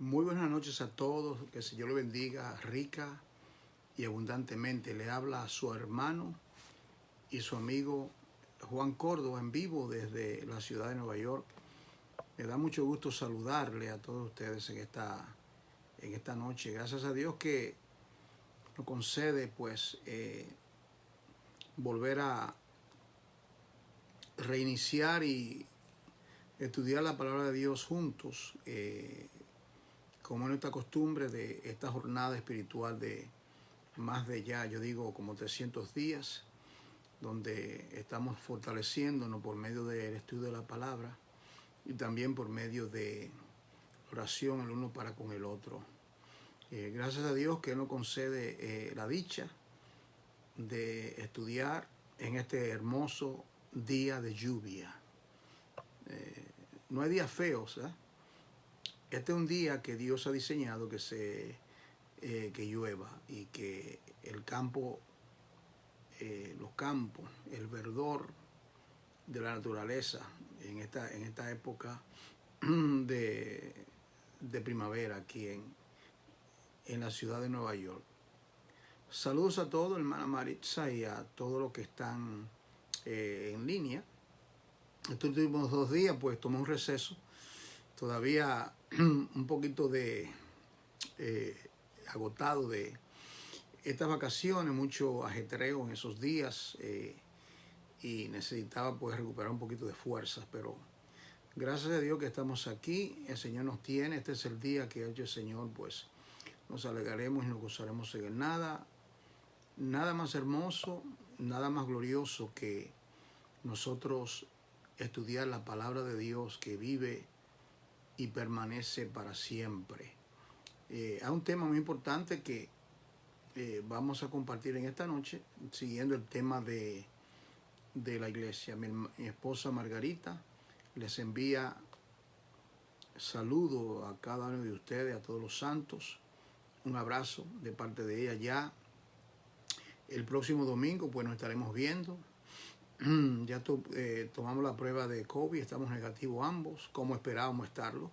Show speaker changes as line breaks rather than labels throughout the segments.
Muy buenas noches a todos, que el Señor le bendiga rica y abundantemente. Le habla a su hermano y su amigo Juan Córdoba en vivo desde la ciudad de Nueva York. Me da mucho gusto saludarle a todos ustedes en esta noche. Gracias a Dios que nos concede pues volver a reiniciar y estudiar la palabra de Dios juntos. Como es nuestra costumbre de esta jornada espiritual de más de ya, yo digo como 300 días, donde estamos fortaleciéndonos por medio del estudio de la palabra y también por medio de oración el uno para con el otro. Gracias a Dios que nos concede la dicha de estudiar en este hermoso día de lluvia. No hay días feos, ¿eh? Este es un día que Dios ha diseñado que llueva y que el campo, los campos, el verdor de la naturaleza en esta época de primavera aquí en la ciudad de Nueva York. Saludos a todos, hermana Maritza, y a todos los que están en línea. Estos últimos 2 días pues tomé un receso, todavía un poquito agotado de estas vacaciones, mucho ajetreo en esos días y necesitaba pues recuperar un poquito de fuerzas, pero gracias a Dios que estamos aquí, el Señor nos tiene, este es el día que ha hecho el Señor, pues nos alegraremos y nos gozaremos en él. Nada más hermoso, nada más glorioso que nosotros estudiar la palabra de Dios que vive y permanece para siempre. Hay un tema muy importante que vamos a compartir en esta noche, siguiendo el tema de la iglesia. Mi esposa Margarita les envía saludos a cada uno de ustedes, a todos los santos, un abrazo de parte de ella. Ya el próximo domingo pues nos estaremos viendo. Ya tomamos la prueba de COVID, estamos negativos ambos, como esperábamos estarlo,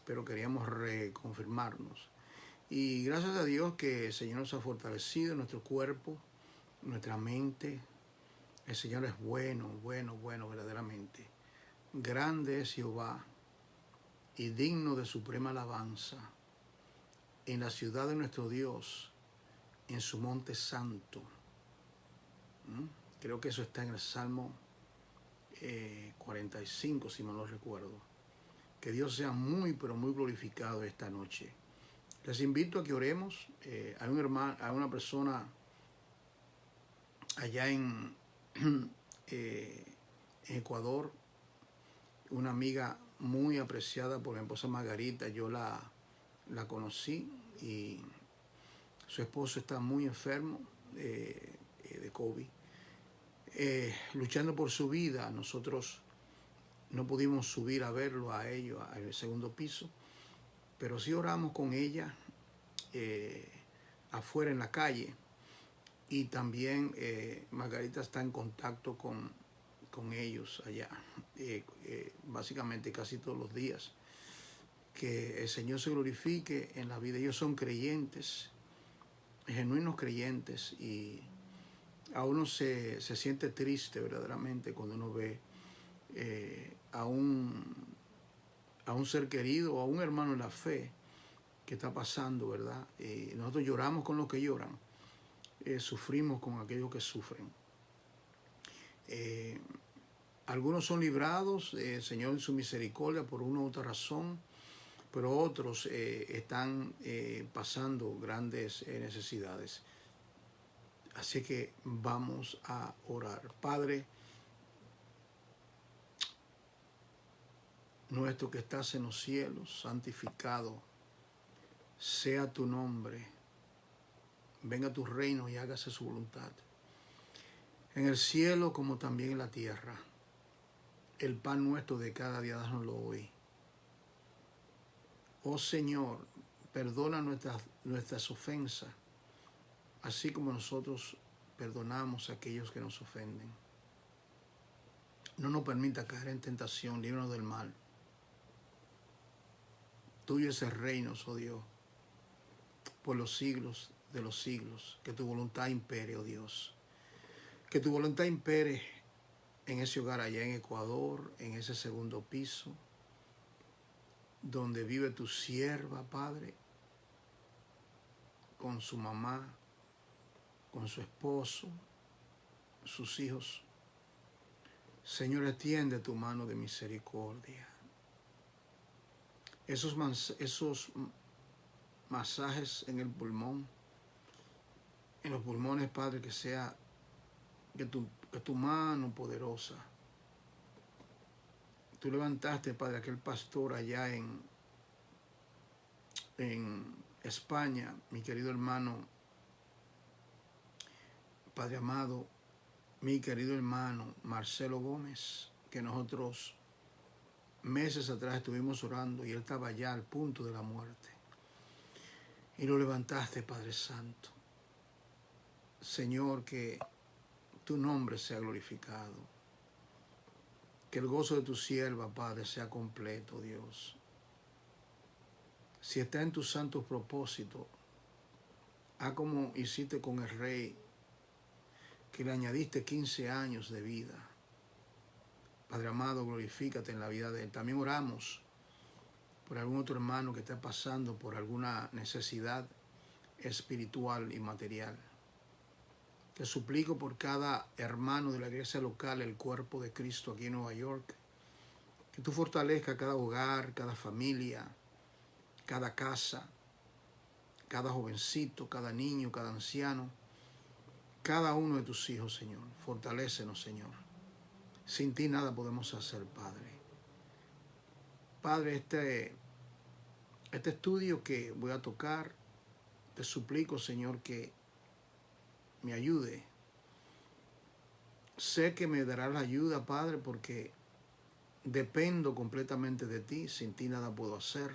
pero queríamos reconfirmarnos. Y gracias a Dios que el Señor nos ha fortalecido en nuestro cuerpo, nuestra mente. El Señor es bueno, verdaderamente. Grande es Jehová y digno de suprema alabanza en la ciudad de nuestro Dios, en su monte santo. Creo que eso está en el Salmo 45, si mal no recuerdo. Que Dios sea muy, pero muy glorificado esta noche. Les invito a que oremos. Hay una persona allá en Ecuador, una amiga muy apreciada por mi esposa Margarita. Yo la conocí y su esposo está muy enfermo de COVID. Luchando por su vida, nosotros no pudimos subir a verlo a ellos al segundo piso, pero sí oramos con ella afuera en la calle, y también Margarita está en contacto con ellos allá, básicamente casi todos los días. Que el Señor se glorifique en la vida. Ellos son creyentes, genuinos creyentes, y a uno se siente triste verdaderamente cuando uno ve a un ser querido o a un hermano en la fe que está pasando, ¿verdad? Nosotros lloramos con los que lloran, sufrimos con aquellos que sufren. Algunos son librados, Señor en su misericordia, por una u otra razón, pero otros están pasando grandes necesidades. Así que vamos a orar. Padre nuestro que estás en los cielos, santificado sea tu nombre. Venga tu reino y hágase su voluntad, en el cielo como también en la tierra. El pan nuestro de cada día dánoslo hoy. Oh Señor, perdona nuestras ofensas, así como nosotros perdonamos a aquellos que nos ofenden. No nos permita caer en tentación, líbranos del mal. Tuyo es el reino, oh Dios, por los siglos de los siglos. Que tu voluntad impere, oh Dios. Que tu voluntad impere en ese hogar allá en Ecuador, en ese segundo piso, donde vive tu sierva, Padre, con su mamá, con su esposo, sus hijos. Señor, extiende tu mano de misericordia. Esos masajes en el pulmón, en los pulmones, Padre, que sea que tu mano poderosa. Tú levantaste, Padre, aquel pastor allá en España, mi querido hermano, Padre amado, mi querido hermano Marcelo Gómez, que nosotros meses atrás estuvimos orando y él estaba ya al punto de la muerte. Y lo levantaste, Padre Santo. Señor, que tu nombre sea glorificado. Que el gozo de tu sierva, Padre, sea completo, Dios. Si está en tus santos propósitos, haz como hiciste con el rey, que le añadiste 15 años de vida. Padre amado, glorifícate en la vida de él. También oramos por algún otro hermano que esté pasando por alguna necesidad espiritual y material. Te suplico por cada hermano de la iglesia local, el cuerpo de Cristo aquí en Nueva York, que tú fortalezcas cada hogar, cada familia, cada casa, cada jovencito, cada niño, cada anciano, cada uno de tus hijos, Señor. Fortalécenos, Señor. Sin ti nada podemos hacer, Padre. Padre, este estudio que voy a tocar, te suplico, Señor, que me ayude. Sé que me darás la ayuda, Padre, porque dependo completamente de ti. Sin ti nada puedo hacer.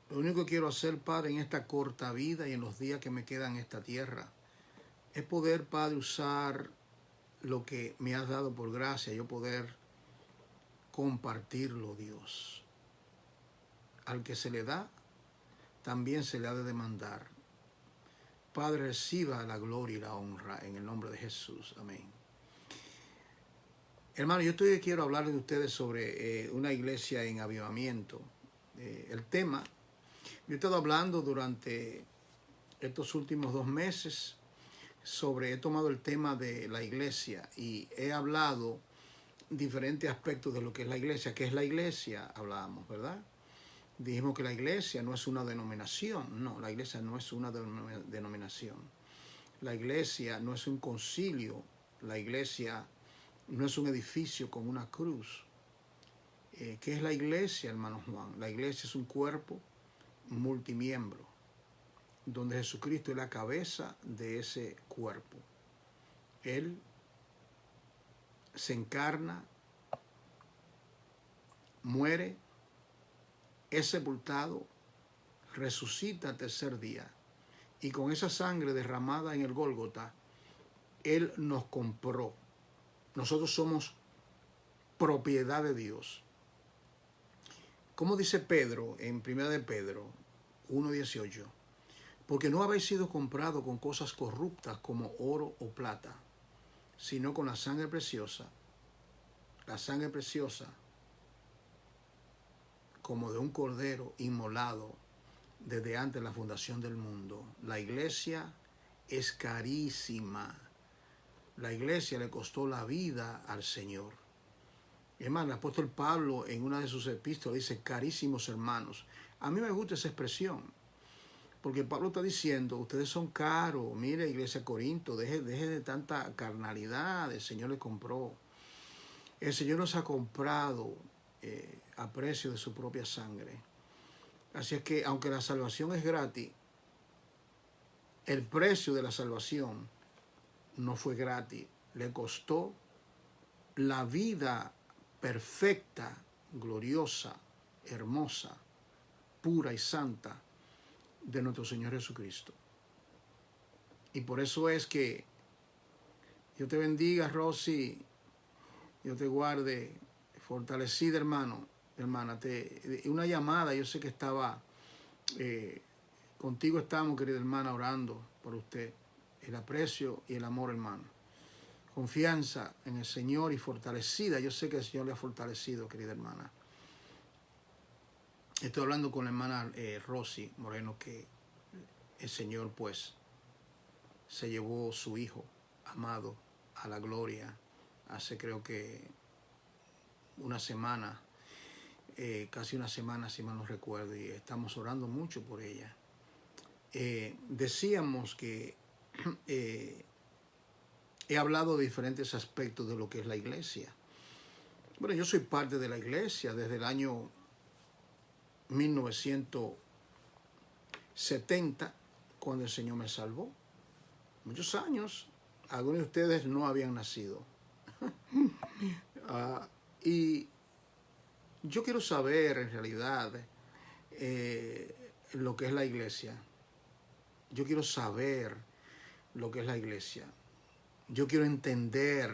Lo único que quiero hacer, Padre, en esta corta vida y en los días que me quedan en esta tierra, es poder, Padre, usar lo que me has dado por gracia, yo poder compartirlo, Dios. Al que se le da, también se le ha de demandar. Padre, reciba la gloria y la honra en el nombre de Jesús. Amén. Hermano, quiero hablar de ustedes sobre una iglesia en avivamiento. El tema, yo he estado hablando durante estos últimos 2 meses he tomado el tema de la iglesia y he hablado diferentes aspectos de lo que es la iglesia. ¿Qué es la iglesia? Hablábamos, ¿verdad? Dijimos que la iglesia no es una denominación. No, la iglesia no es una denominación. La iglesia no es un concilio. La iglesia no es un edificio con una cruz. ¿Qué es la iglesia, hermano Juan? La iglesia es un cuerpo multimiembro, donde Jesucristo es la cabeza de ese cuerpo. Él se encarna, muere, es sepultado, resucita al tercer día, y con esa sangre derramada en el Gólgota, Él nos compró. Nosotros somos propiedad de Dios. Como dice Pedro en 1 de Pedro 1:18, porque no habéis sido comprado con cosas corruptas como oro o plata, sino con la sangre preciosa como de un cordero inmolado desde antes de la fundación del mundo. La iglesia es carísima. La iglesia le costó la vida al Señor. Es más, el apóstol Pablo en una de sus epístolas dice, carísimos hermanos. A mí me gusta esa expresión, porque Pablo está diciendo, ustedes son caros. Mire, iglesia de Corinto, deje de tanta carnalidad, el Señor le compró. El Señor nos ha comprado a precio de su propia sangre. Así es que, aunque la salvación es gratis, el precio de la salvación no fue gratis. Le costó la vida perfecta, gloriosa, hermosa, pura y santa de nuestro Señor Jesucristo. Y por eso es que Dios te bendiga, Rosy, Dios te guarde, fortalecida, hermano, hermana. Una llamada, yo sé que estaba, contigo estamos, querida hermana, orando por usted. El aprecio y el amor, hermano. Confianza en el Señor y fortalecida. Yo sé que el Señor le ha fortalecido, querida hermana. Estoy hablando con la hermana Rosy Moreno, que el Señor pues se llevó su hijo amado a la gloria hace creo que una semana, casi una semana si mal no recuerdo, y estamos orando mucho por ella. Decíamos que he hablado de diferentes aspectos de lo que es la iglesia. Bueno, yo soy parte de la iglesia desde el año 1970, cuando el Señor me salvó. Muchos años, algunos de ustedes no habían nacido. Y yo quiero saber en realidad lo que es la iglesia. Yo quiero saber lo que es la iglesia. Yo quiero entender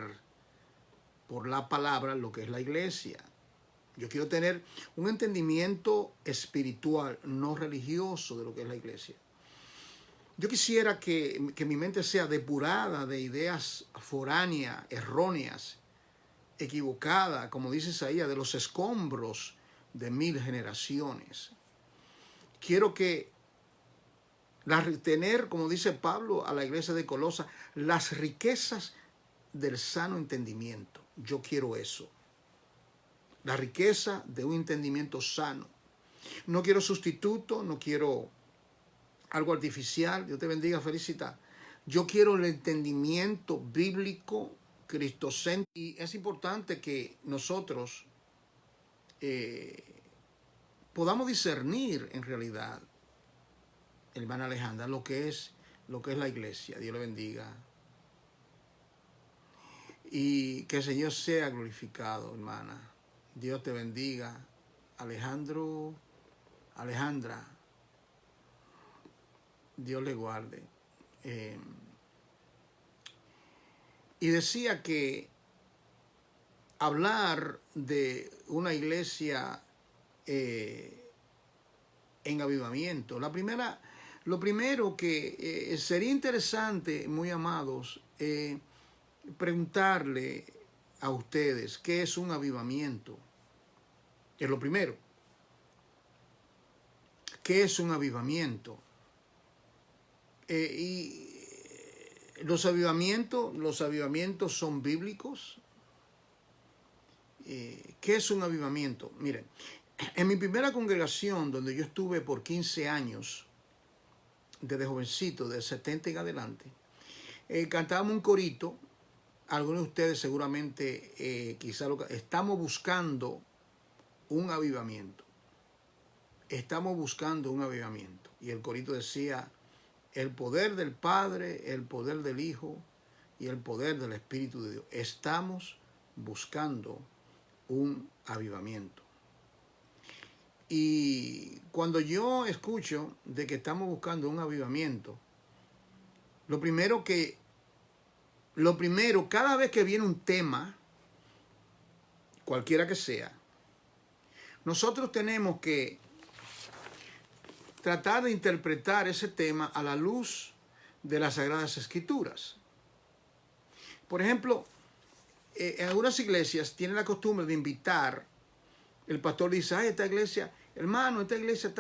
por la palabra lo que es la iglesia. Yo quiero tener un entendimiento espiritual, no religioso, de lo que es la iglesia. Yo quisiera que mi mente sea depurada de ideas foráneas, erróneas, equivocadas, como dice Isaías, de los escombros de 1000 generaciones. Quiero tener, como dice Pablo a la iglesia de Colosa, las riquezas del sano entendimiento. Yo quiero eso. La riqueza de un entendimiento sano. No quiero sustituto, no quiero algo artificial. Dios te bendiga, felicita. Yo quiero el entendimiento bíblico, cristocéntrico. Y es importante que nosotros podamos discernir en realidad, hermana Alejandra, lo que es la iglesia. Dios le bendiga. Y que el Señor sea glorificado, hermana. Dios te bendiga. Alejandra, Dios le guarde. Y decía que hablar de una iglesia en avivamiento. Lo primero que sería interesante, muy amados, preguntarle a ustedes qué es un avivamiento. Es lo primero. ¿Qué es un avivamiento? Y los avivamientos son bíblicos. ¿Qué es un avivamiento? Miren, en mi primera congregación, donde yo estuve por 15 años, desde jovencito, de 70 en adelante, cantábamos un corito. Algunos de ustedes seguramente estamos buscando un avivamiento. Estamos buscando un avivamiento. Y el corito decía: el poder del Padre, el poder del Hijo y el poder del Espíritu de Dios. Estamos buscando un avivamiento. Y cuando yo escucho de que estamos buscando un avivamiento, lo primero, cada vez que viene un tema, cualquiera que sea, nosotros tenemos que tratar de interpretar ese tema a la luz de las Sagradas Escrituras. Por ejemplo, en algunas iglesias tienen la costumbre de invitar, el pastor dice: ay, esta iglesia, hermano, esta iglesia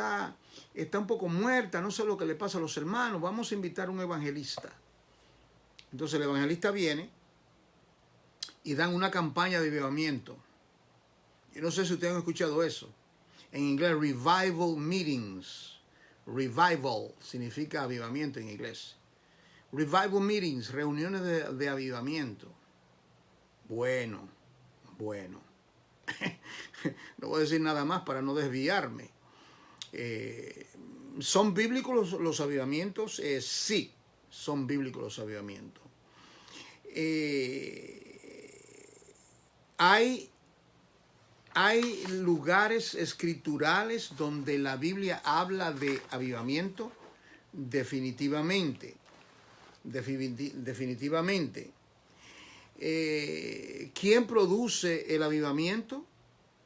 está un poco muerta, no sé lo que le pasa a los hermanos, vamos a invitar a un evangelista. Entonces el evangelista viene y dan una campaña de avivamiento. Yo no sé si ustedes han escuchado eso. En inglés, revival meetings. Revival significa avivamiento en inglés. Revival meetings, reuniones de avivamiento. Bueno. No voy a decir nada más para no desviarme. ¿Son bíblicos los avivamientos? Sí, son bíblicos los avivamientos. Hay lugares escriturales donde la Biblia habla de avivamiento. Definitivamente. ¿Quién produce el avivamiento?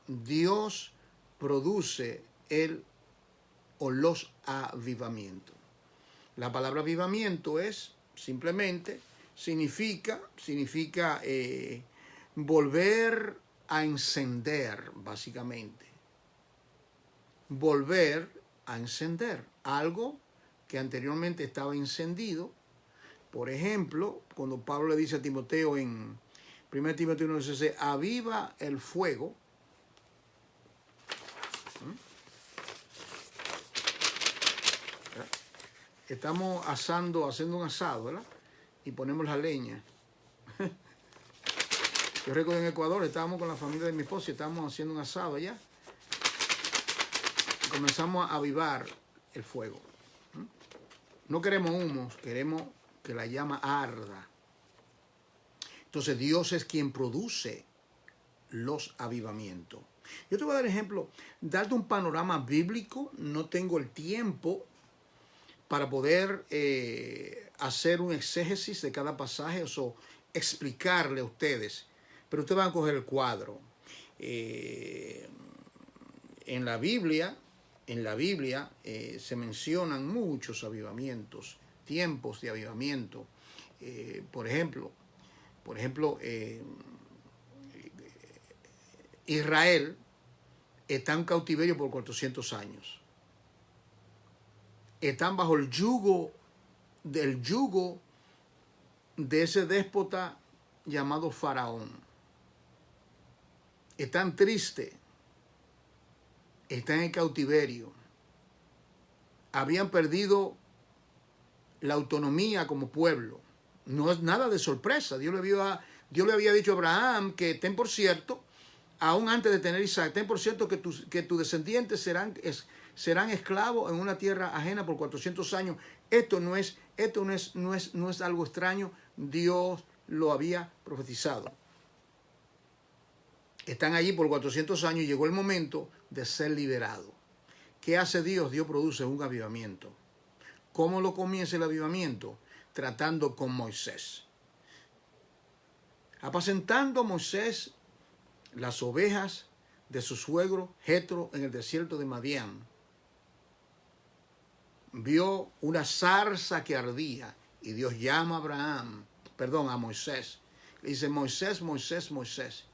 Dios produce el o los avivamientos. La palabra avivamiento es simplemente, significa volver a encender, básicamente. Volver a encender algo que anteriormente estaba encendido. Por ejemplo, cuando Pablo le dice a Timoteo en 1 Timoteo 1:16, aviva el fuego. Estamos haciendo un asado, ¿verdad? Y ponemos la leña. Yo recuerdo en Ecuador, estábamos con la familia de mi esposa y estábamos haciendo un asado allá. Y comenzamos a avivar el fuego. No queremos humos, queremos que la llama arda. Entonces Dios es quien produce los avivamientos. Yo te voy a dar ejemplo, darte un panorama bíblico. No tengo el tiempo para poder hacer un exégesis de cada pasaje o explicarle a ustedes. Pero ustedes van a coger el cuadro. En la Biblia se mencionan muchos avivamientos, tiempos de avivamiento. Por ejemplo, Israel está en cautiverio por 400 años. Están bajo el yugo de ese déspota llamado Faraón. Están tristes. Están en cautiverio. Habían perdido la autonomía como pueblo. No es nada de sorpresa. Dios le había dicho a Abraham que ten por cierto, aún antes de tener Isaac, ten por cierto que tus descendientes serán esclavos en una tierra ajena por 400 años. Esto no es algo extraño. Dios lo había profetizado. Están allí por 400 años y llegó el momento de ser liberado. ¿Qué hace Dios? Dios produce un avivamiento. ¿Cómo lo comienza el avivamiento? Tratando con Moisés. Apacentando a Moisés las ovejas de su suegro Jetro en el desierto de Madián. Vio una zarza que ardía y Dios llama a Moisés. Le dice, Moisés, Moisés, Moisés,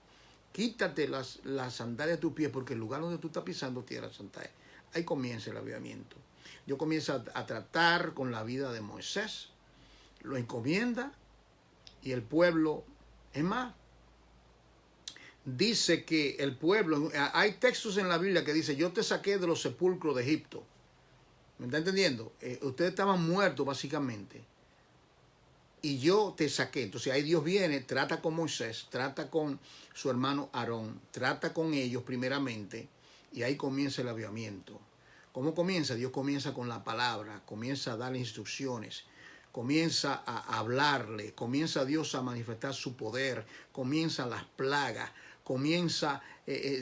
quítate las sandalias de tu pie porque el lugar donde tú estás pisando tierra santa es. Ahí comienza el avivamiento. Dios comienza a tratar con la vida de Moisés, lo encomienda y el pueblo, es más, dice que el pueblo, hay textos en la Biblia que dice, yo te saqué de los sepulcros de Egipto. ¿Me está entendiendo? Ustedes estaban muertos básicamente. Y yo te saqué. Entonces ahí Dios viene, trata con Moisés, trata con su hermano Aarón, trata con ellos primeramente. Y ahí comienza el avivamiento. ¿Cómo comienza? Dios comienza con la palabra, comienza a darle instrucciones, comienza a hablarle, comienza Dios a manifestar su poder, comienzan las plagas,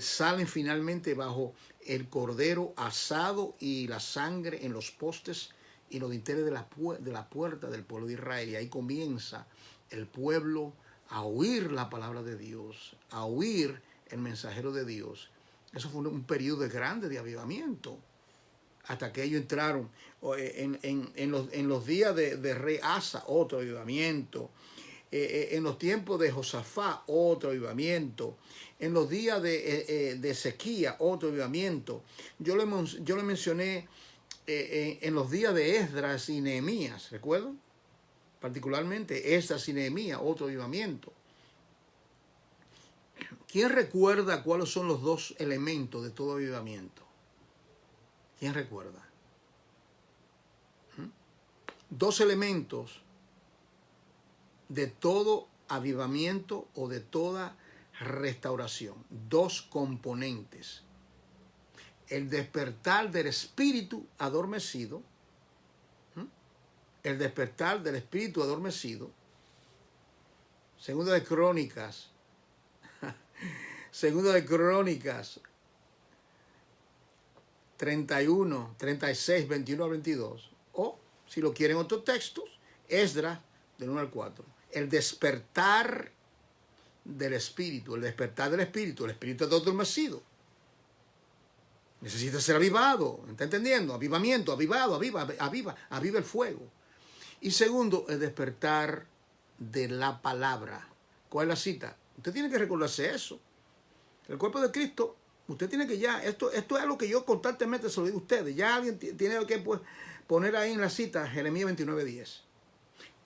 salen finalmente bajo el cordero asado y la sangre en los postes y los dinteles de la puerta del pueblo de Israel. Y ahí comienza el pueblo a oír la palabra de Dios, a oír el mensajero de Dios. Eso fue un periodo grande de avivamiento, hasta que ellos entraron en los días de rey Asa, otro avivamiento. En los tiempos de Josafá, otro avivamiento. En los días de Ezequías, otro avivamiento. Yo le mencioné en los días de Esdras y Nehemías, ¿recuerdan? Particularmente Esdras y Nehemías, otro avivamiento. ¿Quién recuerda cuáles son los dos elementos de todo avivamiento? ¿Quién recuerda? Dos elementos de todo avivamiento o de toda restauración. Dos componentes. El despertar del espíritu adormecido. El despertar del espíritu adormecido. Segunda de Crónicas. Segunda de Crónicas 31, 36, 21 al 22. O, si lo quieren otros textos, Esdras del 1 al 4. El despertar del espíritu, el espíritu está adormecido. Necesita ser avivado. ¿Está entendiendo? Avivamiento, avivado, aviva el fuego. Y segundo, el despertar de la palabra. ¿Cuál es la cita? Usted tiene que recordarse eso. El cuerpo de Cristo, usted tiene que esto es algo que yo constantemente se lo digo a ustedes. Ya alguien tiene que poner ahí en la cita Jeremías 29:10.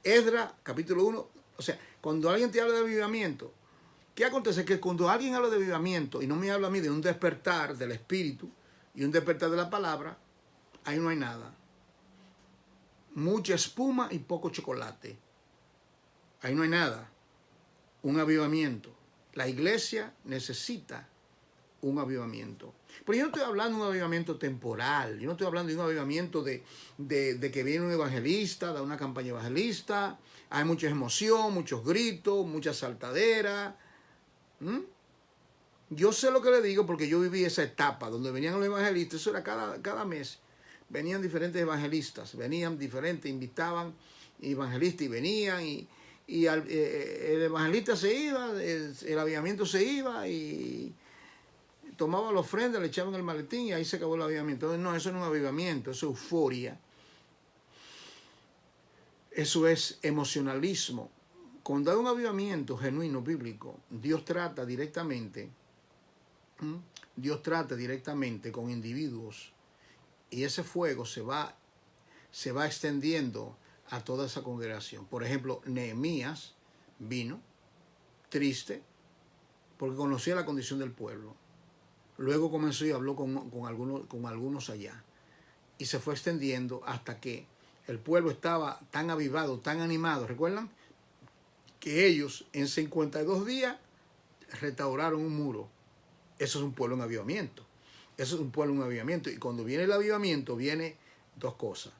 Esdras, capítulo 1. O sea, cuando alguien te habla de avivamiento, ¿qué acontece? Que cuando alguien habla de avivamiento y no me habla a mí de un despertar del espíritu y un despertar de la palabra, ahí no hay nada. Mucha espuma y poco chocolate. Ahí no hay nada. Un avivamiento. La iglesia necesita un avivamiento. Pero yo no estoy hablando de un avivamiento temporal. Yo no estoy hablando de un avivamiento de que viene un evangelista, de una campaña evangelista. Hay mucha emoción, muchos gritos, mucha saltadera. Yo sé lo que le digo porque yo viví esa etapa donde venían los evangelistas. Eso era cada mes. Venían diferentes evangelistas. Venían diferentes, invitaban evangelistas y venían y el evangelista se iba, el avivamiento se iba y tomaba la ofrenda, le echaban el maletín y ahí se acabó el avivamiento. Entonces, no, eso no es un avivamiento, eso es euforia. Eso es emocionalismo. Cuando hay un avivamiento genuino, bíblico, Dios trata directamente con individuos y ese fuego se va extendiendo a toda esa congregación. Por ejemplo, Nehemías vino triste porque conocía la condición del pueblo. Luego comenzó y habló con algunos allá. Y se fue extendiendo hasta que el pueblo estaba tan avivado, tan animado. ¿Recuerdan? Que ellos en 52 días restauraron un muro. Eso es un pueblo en avivamiento. Eso es un pueblo en avivamiento. Y cuando viene el avivamiento, viene dos cosas.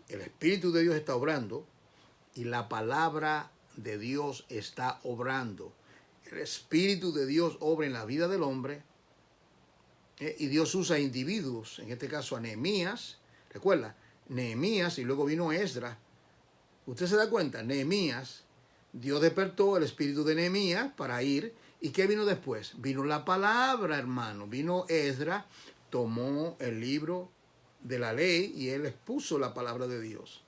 El Espíritu de Dios está obrando y la palabra de Dios está obrando. El Espíritu de Dios obra en la vida del hombre y Dios usa individuos, en este caso a Nehemías. Recuerda, Nehemías y luego vino Esdras. ¿Usted se da cuenta? Nehemías, Dios despertó el espíritu de Nehemías para ir. ¿Y qué vino después? Vino la palabra, hermano. Vino Esdras, tomó el libro de la ley y él expuso la palabra de Dios.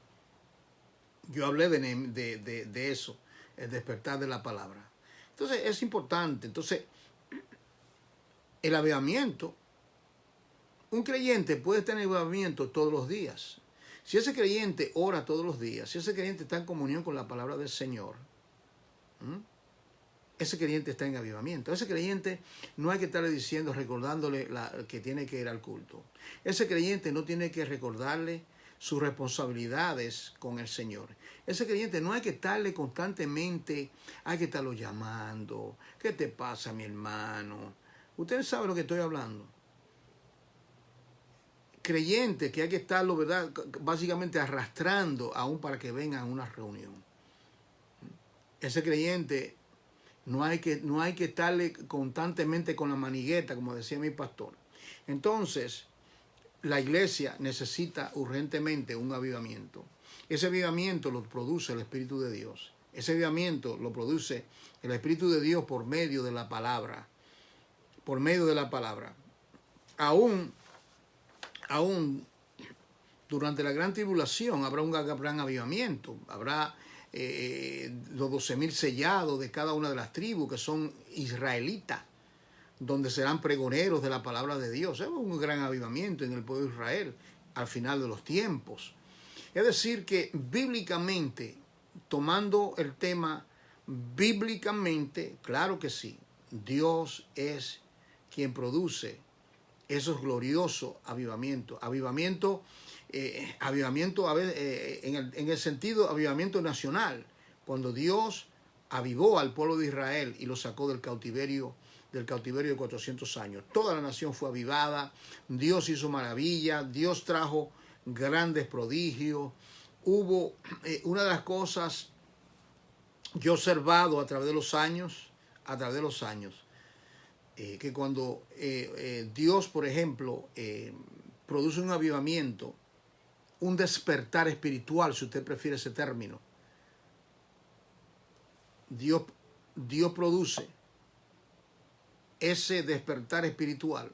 Yo hablé de eso, el despertar de la palabra. Entonces es importante. Entonces, el avivamiento, un creyente puede tener avivamiento todos los días. Si ese creyente ora todos los días, si ese creyente está en comunión con la palabra del Señor, ese creyente está en avivamiento. Ese creyente no hay que estarle diciendo, recordándole que tiene que ir al culto. Ese creyente no tiene que recordarle sus responsabilidades con el Señor. Ese creyente no hay que estarle constantemente, hay que estarlo llamando. ¿Qué te pasa, mi hermano? Ustedes saben lo que estoy hablando. Creyente que hay que estarlo, ¿verdad?, básicamente arrastrando aún para que vengan a una reunión. Ese creyente no hay que estarle constantemente con la manigueta, como decía mi pastor. Entonces, la iglesia necesita urgentemente un avivamiento. Ese avivamiento lo produce el Espíritu de Dios. Ese avivamiento lo produce el Espíritu de Dios por medio de la palabra. Por medio de la palabra. Aún durante la gran tribulación habrá un gran avivamiento. Habrá los 12,000 sellados de cada una de las tribus que son israelitas, donde serán pregoneros de la palabra de Dios. Es un gran avivamiento en el pueblo de Israel al final de los tiempos. Es decir que bíblicamente, tomando el tema bíblicamente, claro que sí, Dios es quien produce esos gloriosos avivamientos. Avivamiento a veces, en el sentido avivamiento nacional, cuando Dios avivó al pueblo de Israel y lo sacó del cautiverio de 400 años. Toda la nación fue avivada, Dios hizo maravillas, Dios trajo grandes prodigios. Hubo una de las cosas yo he observado a través de los años, que cuando Dios, por ejemplo, produce un avivamiento, un despertar espiritual, si usted prefiere ese término, Dios produce ese despertar espiritual.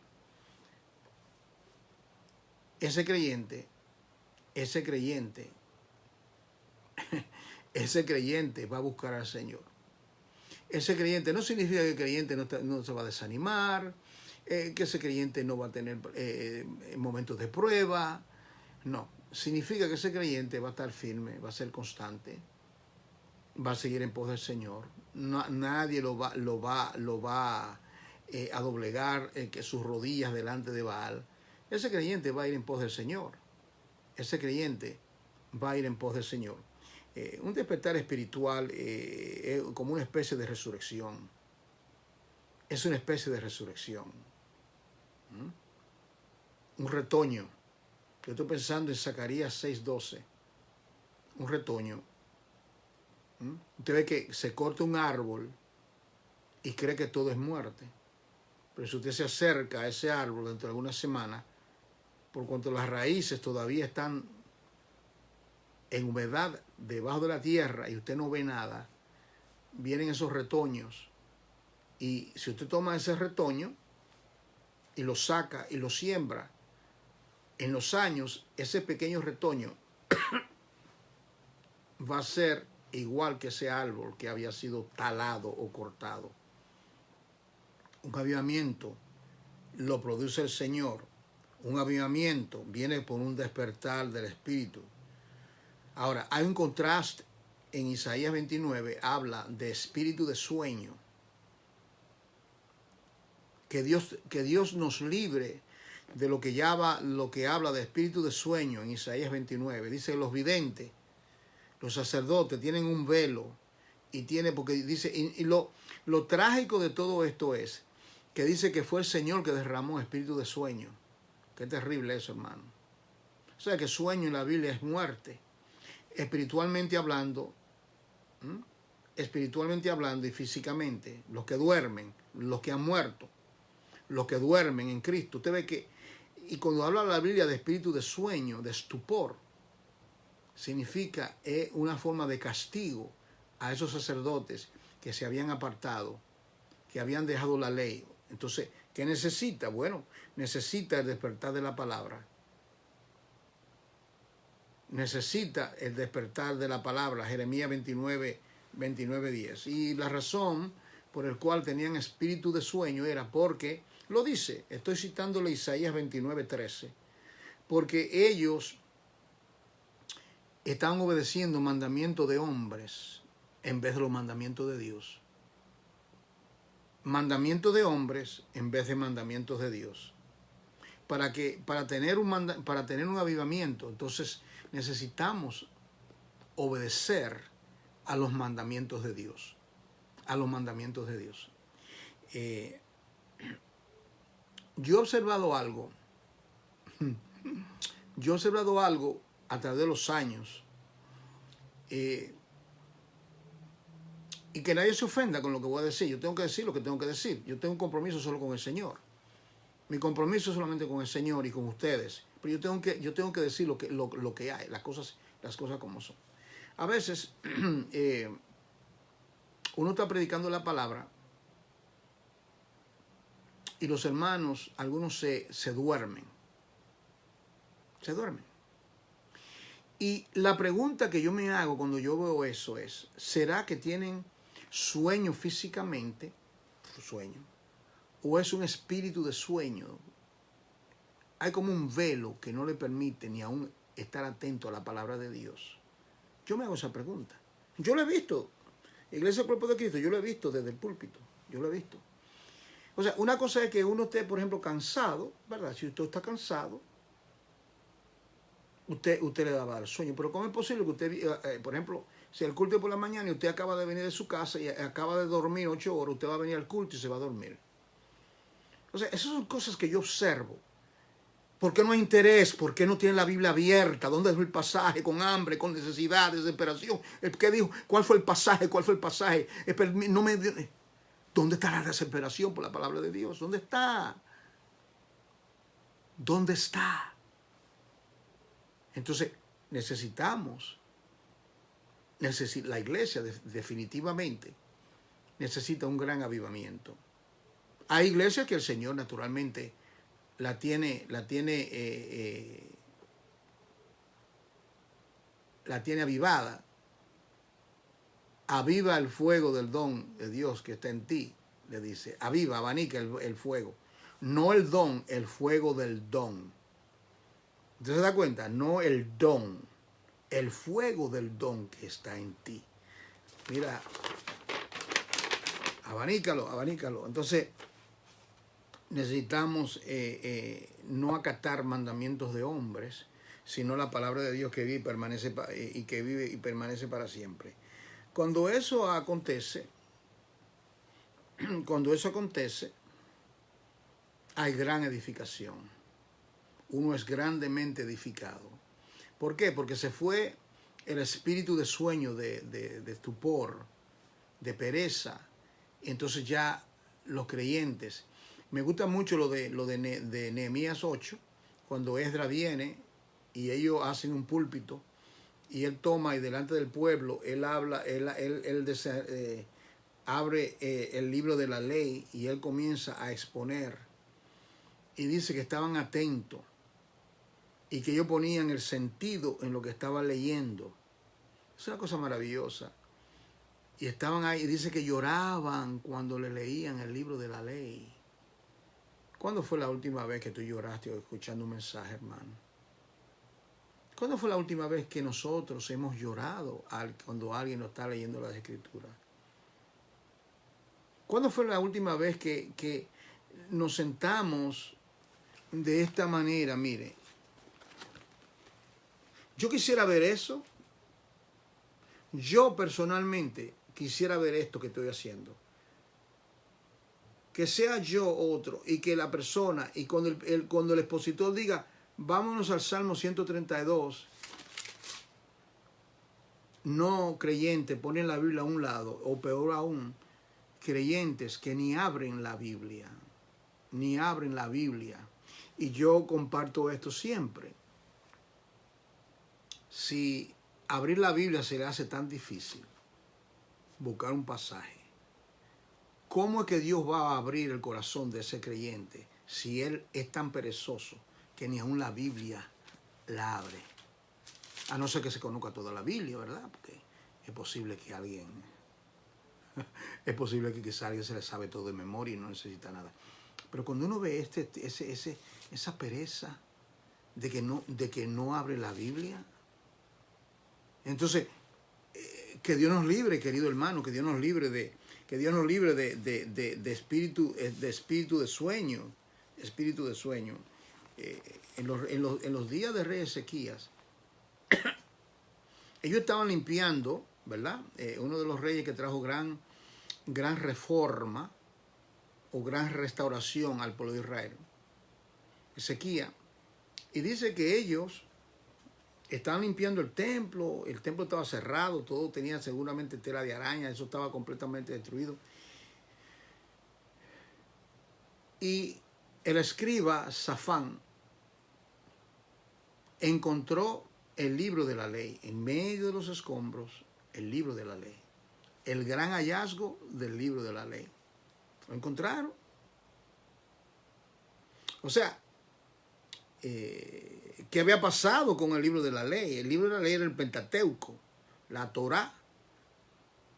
ese creyente, ese creyente, ese creyente va a buscar al Señor. Ese creyente no significa que el creyente no se va a desanimar, que ese creyente no va a tener momentos de prueba. No, significa que ese creyente va a estar firme, va a ser constante, va a seguir en pos del Señor. Nadie lo va a doblegar que sus rodillas delante de Baal. Ese creyente va a ir en pos del Señor. Ese creyente va a ir en pos del Señor. Un despertar espiritual es como una especie de resurrección. Es una especie de resurrección. Un retoño. Yo estoy pensando en Zacarías 6:12. Un retoño. Usted ve que se corta un árbol y cree que todo es muerte. Pero si usted se acerca a ese árbol dentro de algunas semanas, por cuanto las raíces todavía están en humedad debajo de la tierra y usted no ve nada, vienen esos retoños. Y si usted toma ese retoño y lo saca y lo siembra, en los años ese pequeño retoño va a ser igual que ese árbol que había sido talado o cortado. Un avivamiento lo produce el Señor. Un avivamiento viene por un despertar del Espíritu. Ahora, hay un contraste en Isaías 29, habla de espíritu de sueño. Que Dios nos libre de lo que habla de espíritu de sueño en Isaías 29. Dice los videntes, los sacerdotes tienen un velo y porque dice, y lo trágico de todo esto es que dice que fue el Señor que derramó espíritu de sueño. Qué terrible eso, hermano. O sea que sueño en la Biblia es muerte. Espiritualmente hablando y físicamente, los que duermen, los que han muerto, los que duermen en Cristo. Usted ve que, y cuando habla la Biblia de espíritu de sueño, de estupor, significa una forma de castigo a esos sacerdotes que se habían apartado, que habían dejado la ley. Entonces, ¿qué necesita? Bueno, necesita el despertar de la palabra. Necesita el despertar de la palabra, Jeremías 29:10. Y la razón por el cual tenían espíritu de sueño era porque, lo dice, estoy citándole Isaías 29:13, porque ellos estaban obedeciendo mandamientos de hombres en vez de los mandamientos de Dios. Mandamientos de hombres en vez de mandamientos de Dios. Para tener un avivamiento, entonces necesitamos obedecer a los mandamientos de Dios. A los mandamientos de Dios. Yo he observado algo. A través de los años. Y que nadie se ofenda con lo que voy a decir. Yo tengo que decir lo que tengo que decir. Yo tengo un compromiso solo con el Señor. Mi compromiso es solamente con el Señor y con ustedes. Pero yo tengo que decir lo que hay, las cosas como son. A veces uno está predicando la palabra y los hermanos, algunos se duermen. Se duermen. Y la pregunta que yo me hago cuando yo veo eso es, ¿será que tienen sueño físicamente? Sueño. ¿O es un espíritu de sueño? Hay como un velo que no le permite ni aún estar atento a la palabra de Dios. Yo me hago esa pregunta. Yo lo he visto. Iglesia Cuerpo de Cristo, yo lo he visto desde el púlpito. Yo lo he visto. O sea, una cosa es que uno esté, por ejemplo, cansado, ¿verdad? Si usted está cansado, usted le va a dar sueño. Pero ¿cómo es posible que usted, por ejemplo, si el culto es por la mañana y usted acaba de venir de su casa y acaba de dormir 8 horas, usted va a venir al culto y se va a dormir? O sea, esas son cosas que yo observo. ¿Por qué no hay interés? ¿Por qué no tiene la Biblia abierta? ¿Dónde es el pasaje? Con hambre, con necesidad, desesperación. ¿Qué dijo? ¿Cuál fue el pasaje? ¿Cuál fue el pasaje? ¿Dónde está la desesperación por la palabra de Dios? ¿Dónde está? ¿Dónde está? Entonces, la iglesia definitivamente necesita un gran avivamiento. Hay iglesias que el Señor naturalmente la tiene avivada. Aviva el fuego del don de Dios que está en ti, le dice. Aviva, abanica el fuego. No el don, el fuego del don. ¿Usted se da cuenta? No el don, el fuego del don que está en ti. Mira, abanícalo, abanícalo. Entonces, necesitamos no acatar mandamientos de hombres, sino la palabra de Dios que vive y permanece para siempre. Cuando eso acontece, hay gran edificación. Uno es grandemente edificado. ¿Por qué? Porque se fue el espíritu de sueño, de estupor, de pereza. Entonces ya los creyentes. Me gusta mucho lo de Nehemías 8, cuando Esdras viene y ellos hacen un púlpito y él toma y delante del pueblo él habla, abre el libro de la ley y él comienza a exponer y dice que estaban atentos y que ellos ponían el sentido en lo que estaban leyendo. Es una cosa maravillosa. Y estaban ahí y dice que lloraban cuando le leían el libro de la ley. ¿Cuándo fue la última vez que tú lloraste escuchando un mensaje, hermano? ¿Cuándo fue la última vez que nosotros hemos llorado cuando alguien nos está leyendo las Escrituras? ¿Cuándo fue la última vez que nos sentamos de esta manera? Mire, yo quisiera ver eso. Yo personalmente quisiera ver esto que estoy haciendo. Que sea yo otro y que la persona, y cuando el expositor diga, vámonos al Salmo 132, no creyentes ponen la Biblia a un lado, o peor aún, creyentes que ni abren la Biblia, Y yo comparto esto siempre. Si abrir la Biblia se le hace tan difícil, buscar un pasaje, ¿cómo es que Dios va a abrir el corazón de ese creyente si él es tan perezoso que ni aún la Biblia la abre? A no ser que se conozca toda la Biblia, ¿verdad? Porque es posible que quizá alguien se le sabe todo de memoria y no necesita nada. Pero cuando uno ve esa pereza de que no abre la Biblia, entonces, que Dios nos libre, querido hermano, que Dios nos libre de espíritu de sueño. En los días de rey Ezequías, ellos estaban limpiando, ¿verdad? Uno de los reyes que trajo gran reforma o gran restauración al pueblo de Israel, Ezequías, y dice que ellos estaban limpiando el templo estaba cerrado, todo tenía seguramente tela de araña, eso estaba completamente destruido. Y el escriba Safán encontró el libro de la ley, en medio de los escombros, el libro de la ley. El gran hallazgo del libro de la ley. ¿Lo encontraron? O sea, ¿qué había pasado con el libro de la ley? El libro de la ley era el Pentateuco, la Torá,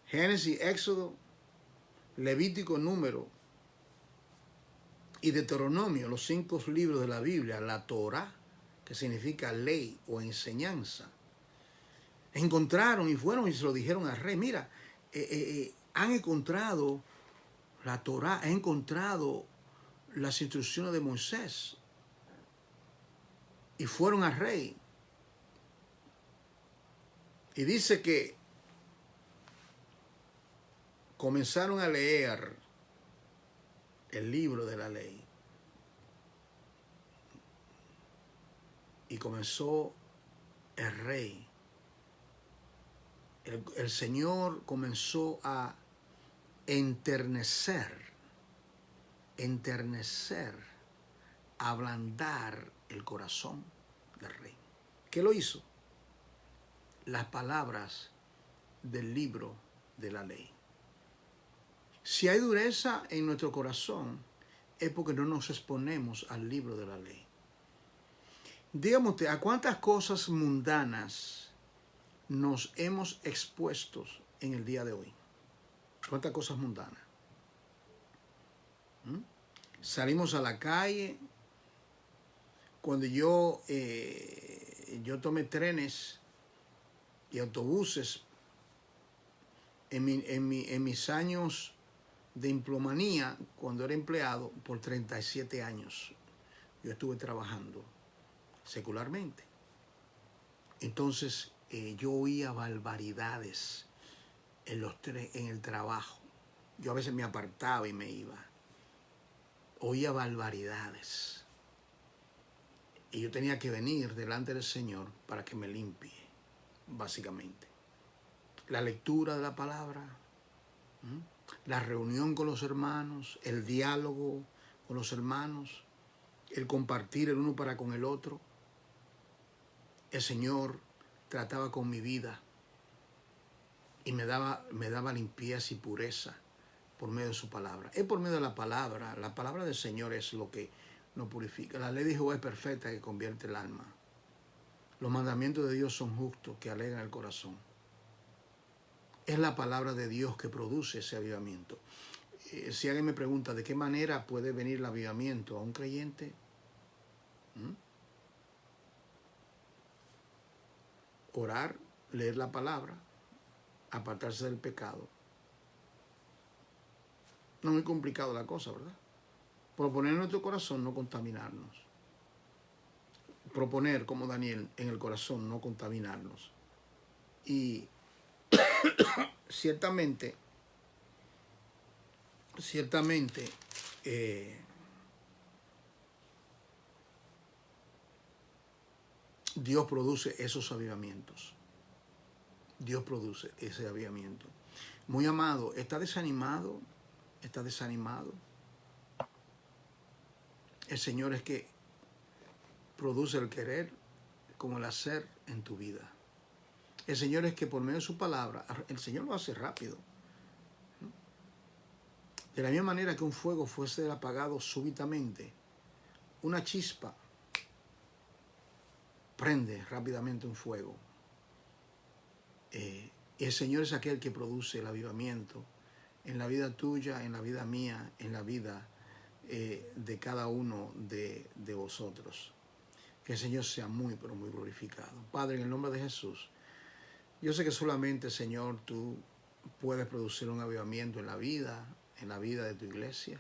Génesis, Éxodo, Levítico, Número y Deuteronomio, los 5 libros de la Biblia, la Torá, que significa ley o enseñanza. Encontraron y fueron y se lo dijeron al rey, mira, han encontrado la Torá, han encontrado las instrucciones de Moisés. Y fueron al rey. Y dice que comenzaron a leer el libro de la ley. Y comenzó el rey. El Señor comenzó a enternecer, a ablandar el corazón del rey. ¿Qué lo hizo? Las palabras del libro de la ley. Si hay dureza en nuestro corazón, es porque no nos exponemos al libro de la ley. Dígame usted, ¿a cuántas cosas mundanas nos hemos expuesto en el día de hoy? ¿Cuántas cosas mundanas? Salimos a la calle. Cuando yo tomé trenes y autobuses en mis años de empleomanía, cuando era empleado, por 37 años, yo estuve trabajando secularmente. Entonces, yo oía barbaridades en el trabajo. Yo a veces me apartaba y me iba. Oía barbaridades. Y yo tenía que venir delante del Señor para que me limpie, básicamente. La lectura de la palabra, la reunión con los hermanos, el diálogo con los hermanos, el compartir el uno para con el otro. El Señor trataba con mi vida y me daba limpieza y pureza por medio de su palabra. Es por medio de la palabra del Señor es lo que nos purifica. La ley de Jehová es perfecta que convierte el alma. Los mandamientos de Dios son justos que alegran el corazón. Es la palabra de Dios que produce ese avivamiento. Si alguien me pregunta de qué manera puede venir el avivamiento a un creyente, orar, leer la palabra, apartarse del pecado. No es muy complicado la cosa, ¿verdad? Proponer en nuestro corazón no contaminarnos. Proponer, como Daniel, en el corazón no contaminarnos. Y ciertamente, Dios produce esos avivamientos. Dios produce ese avivamiento. Muy amado, ¿está desanimado? ¿Está desanimado? El Señor es que produce el querer como el hacer en tu vida. El Señor es que por medio de su palabra, el Señor lo hace rápido. De la misma manera que un fuego fuese apagado súbitamente, una chispa prende rápidamente un fuego. Y el Señor es aquel que produce el avivamiento en la vida tuya, en la vida mía, en la vida de cada uno de vosotros. Que el Señor sea muy, pero muy glorificado. Padre, en el nombre de Jesús, yo sé que solamente, Señor, tú puedes producir un avivamiento en la vida de tu iglesia.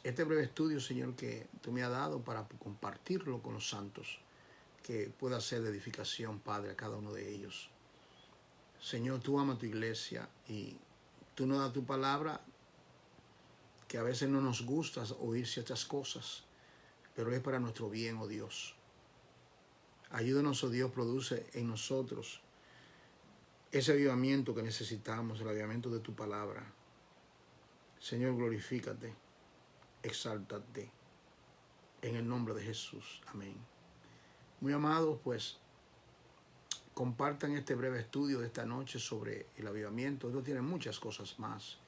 Este breve estudio, Señor, que tú me has dado para compartirlo con los santos, que pueda ser de edificación, Padre, a cada uno de ellos. Señor, tú amas tu iglesia y tú nos das tu palabra, que a veces no nos gusta oír ciertas cosas, pero es para nuestro bien, oh Dios. Ayúdanos, oh Dios, produce en nosotros ese avivamiento que necesitamos, el avivamiento de tu palabra. Señor, glorifícate, exáltate, en el nombre de Jesús. Amén. Muy amados, pues, compartan este breve estudio de esta noche sobre el avivamiento. Esto tiene muchas cosas más.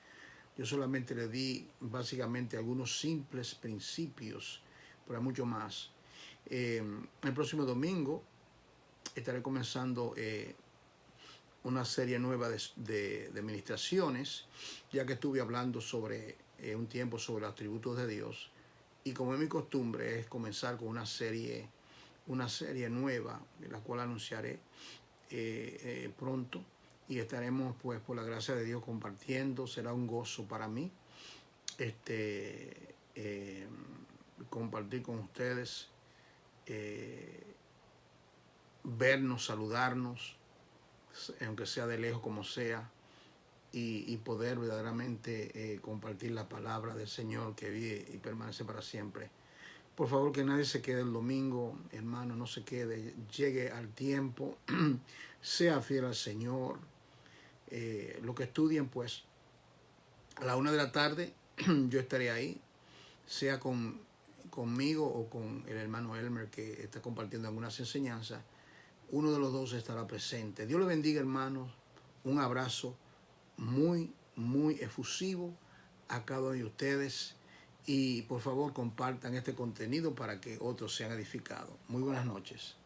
Yo solamente le di básicamente algunos simples principios, pero hay mucho más. El próximo domingo estaré comenzando una serie nueva de ministraciones, ya que estuve hablando sobre un tiempo sobre los atributos de Dios. Y como es mi costumbre, es comenzar con una serie nueva, de la cual anunciaré pronto. Y estaremos, pues, por la gracia de Dios, compartiendo. Será un gozo para mí compartir con ustedes, vernos, saludarnos, aunque sea de lejos como sea, y poder verdaderamente compartir la palabra del Señor que vive y permanece para siempre. Por favor, que nadie se quede el domingo, hermano, no se quede, llegue al tiempo, sea fiel al Señor. Lo que estudien, pues, a la 1 de la tarde yo estaré ahí, sea conmigo o con el hermano Elmer, que está compartiendo algunas enseñanzas. Uno de los dos estará presente. Dios les bendiga, hermanos. Un abrazo muy, muy efusivo a cada uno de ustedes. y por favor compartan este contenido para que otros sean edificados. Muy buenas noches.